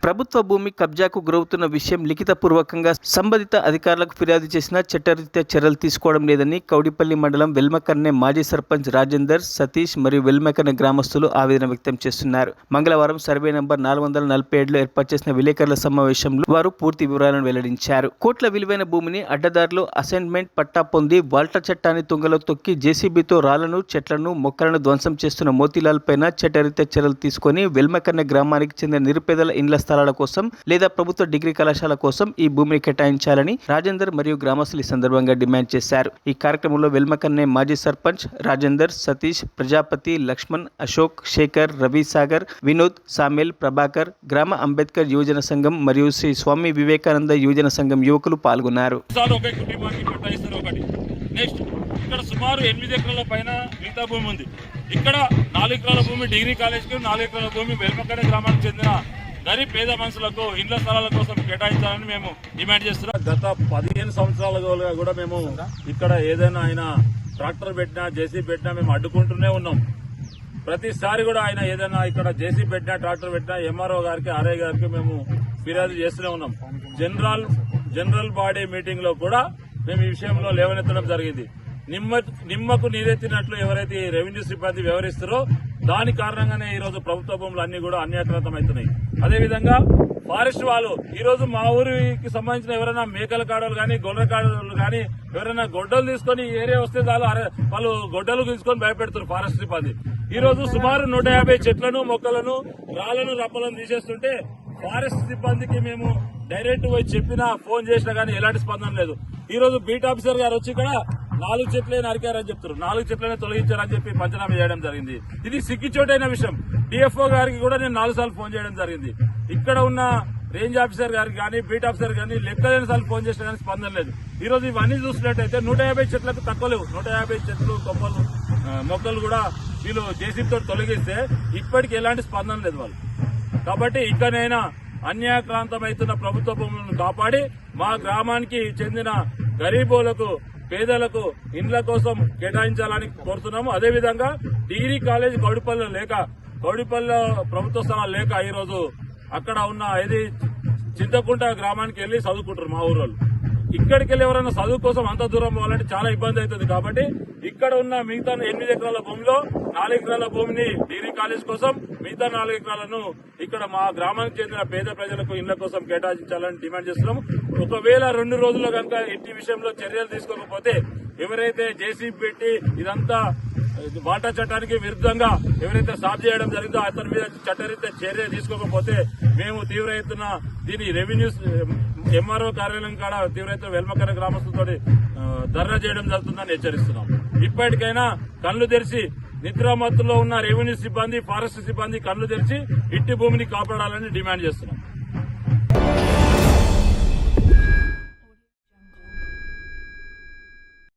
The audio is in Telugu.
ప్రభుత్వ భూమి కబ్జాకు గురవుతున్న విషయం లిఖితపూర్వకంగా సంబంధిత అధికారులకు ఫిర్యాదు చేసినా చట్టరీత్యా చర్యలు తీసుకోవడం లేదని కౌడిపల్లి మండలం వెల్మకర్నె మాజీ సర్పంచ్ రాజేందర్, సతీష్ మరియు వెల్మకర్నె గ్రామస్తులు ఆవేదన వ్యక్తం చేస్తున్నారు. మంగళవారం సర్వే నంబర్ 447లో ఏర్పాటు చేసిన విలేకరుల సమావేశంలో వారు పూర్తి వివరాలను వెల్లడించారు. కోట్ల విలువైన భూమిని అడ్డదారులు అసైన్మెంట్ పట్టా పొంది వాల్టా చట్టాన్ని తుంగలో తొక్కి జేసీబీతో రాళ్లను, చెట్లను, మొక్కలను ధ్వంసం చేస్తున్న మోతీలాల్ పైన చట్టరీత్యా చర్యలు తీసుకొని వెల్మకర్నె గ్రామానికి చెందిన నిరుపేదల ఇండ్ల స్థలాల కోసం లేదా ప్రభుత్వ డిగ్రీ కళాశాల కోసం ఈ భూమిని కేటాయించాలని రాజేందర్ మరియు గ్రామస్తులు ఈ సందర్భంగా డిమాండ్ చేశారు. ఈ కార్యక్రమంలో వెల్మకర్నె మాజీ సర్పంచ్ రాజేందర్, సతీష్, ప్రజాపతి, లక్ష్మణ్, అశోక్, శేఖర్, రవిసాగర్, వినోద్, సామెల్, ప్రభాకర్, గ్రామ అంబేద్కర్ యువజన సంఘం మరియు శ్రీ స్వామి వివేకానంద యువజన సంఘం యువకులు పాల్గొన్నారు. ఇక్కడ సుమారు 8 ఎకరాల పైన మిగతా భూమి ఉంది. ఇక్కడ 4 ఎకరాల భూమి డిగ్రీ కాలేజ్కి, 4 ఎకరాల భూమి వెల్మకర్నె గ్రామానికి చెందిన గరీబ్ పేద మనుషులకు ఇండ్ల స్థలాల కోసం కేటాయించాలని మేము డిమాండ్ చేస్తున్నాం. గత 15 సంవత్సరాలుగా కూడా మేము ఇక్కడ ఏదైనా ఆయన ట్రాక్టర్ పెట్టినా, జేసీబీ పెట్టినా మేము అడ్డుకుంటూనే ఉన్నాం. ప్రతిసారి కూడా ఆయన ఏదైనా ఇక్కడ జేసీబీ పెట్టినా, ట్రాక్టర్ పెట్టినా ఎంఆర్ఓ గారికి, ఆర్ఐ గారికి మేము ఫిర్యాదు చేస్తూనే ఉన్నాం. జనరల్ బాడీ మీటింగ్ లో కూడా మేము ఈ విషయంలో లేవనెత్తడం జరిగింది. నిమ్మకు నీరెత్తినట్లు ఎవరైతే రెవెన్యూ సిబ్బంది వ్యవహరిస్తారో దాని కారణంగానే ఈ రోజు ప్రభుత్వ భూములు అన్ని కూడా అన్యాక్రాంతమవుతున్నాయి. అదేవిధంగా ఫారెస్ట్ వాళ్ళు ఈ రోజు మా ఊరికి సంబంధించిన ఎవరైనా మేకల కాడలు కానీ, గొర్రె కాడలు కానీ ఎవరైనా గొడ్డలు తీసుకొని ఏరియా వస్తే చాలు వాళ్ళు గొడ్డలు తీసుకొని భయపెడుతున్నారు ఫారెస్ట్ సిబ్బంది. ఈ రోజు సుమారు 150 చెట్లను, మొక్కలను, రాళ్లను, రప్పలను తీసేస్తుంటే ఫారెస్ట్ సిబ్బందికి మేము డైరెక్ట్ పోయి చెప్పినా, ఫోన్ చేసినా కానీ ఎలాంటి స్పందన లేదు. ఈ రోజు బీట్ ఆఫీసర్ గారు వచ్చి ఇక్కడ 4 చెట్లే నరికారని చెప్తారు, 4 చెట్లనే తొలగించారని చెప్పి పంచనామా చేయడం జరిగింది. ఇది సిగ్గుచోటైన విషయం. డిఎఫ్ఓ గారికి కూడా నేను 4 సార్లు ఫోన్ చేయడం జరిగింది. ఇక్కడ ఉన్న రేంజ్ ఆఫీసర్ గారికి కానీ, బీట్ ఆఫీసర్ కానీ లెక్కలేని సార్లు ఫోన్ చేసినా కానీ స్పందన లేదు. ఈ రోజు ఇవన్నీ చూసినట్టయితే 150 చెట్లకు తక్కువ లేవు. 150 చెట్లు, కొమ్మలు, మొక్కలు కూడా వీళ్ళు జేసీబీతో తొలగిస్తే ఇప్పటికి ఎలాంటి స్పందన లేదు వాళ్ళు. కాబట్టి ఇక్కడైనా అన్యాక్రాంతమవుతున్న ప్రభుత్వ భూములను కాపాడి మా గ్రామానికి చెందిన గరీబులకు, పేదలకు ఇండ్ల కోసం కేటాయించాలని కోరుతున్నాము. అదేవిధంగా డిగ్రీ కాలేజ్ కౌడిపల్లిలో ప్రభుత్వ స్థలాలు లేక ఈరోజు అక్కడ ఉన్న చింతకుంట గ్రామానికి వెళ్లి చదువుకుంటారు మా ఊరోళ్ళు. ఇక్కడికి వెళ్ళి ఎవరైనా చదువు కోసం అంత దూరం పోవాలంటే చాలా ఇబ్బంది అవుతుంది. కాబట్టి ఇక్కడ ఉన్న మిగతా 8 ఎకరాల భూమిలో 4 ఎకరాల భూమిని డిగ్రీ కాలేజ్ కోసం, మిగతా 4 ఎకరాలను ఇక్కడ మా గ్రామానికి చెందిన పేద ప్రజలకు ఇండ్ల కోసం కేటాయించాలని డిమాండ్ చేస్తున్నాము. ఒకవేళ 2 రోజుల్లో కనుక ఇంటి విషయంలో చర్యలు తీసుకోకపోతే, ఎవరైతే జేసీబీ పెట్టి ఇదంతా వాటా చట్టానికి విరుద్ధంగా ఎవరైతే సాగు చేయడం జరిగిందో అతని మీద చట్టరీత్యా చర్య తీసుకోకపోతే మేము తీవ్ర ఎత్తున దీని రెవెన్యూ ఎంఆర్ఓ కార్యాలయం కాడ తీవ్ర ఎత్తున వెల్మకర్నె గ్రామస్తులతో ధర్నా చేయడం జరుగుతుందని హెచ్చరిస్తున్నాం. ఇప్పటికైనా కళ్లు తెరిచి నిద్రామత్తులో ఉన్న రెవెన్యూ సిబ్బంది, ఫారెస్ట్ సిబ్బంది కళ్లు తెరిచి ఇంటి భూమిని కాపాడాలని డిమాండ్ చేస్తున్నాం.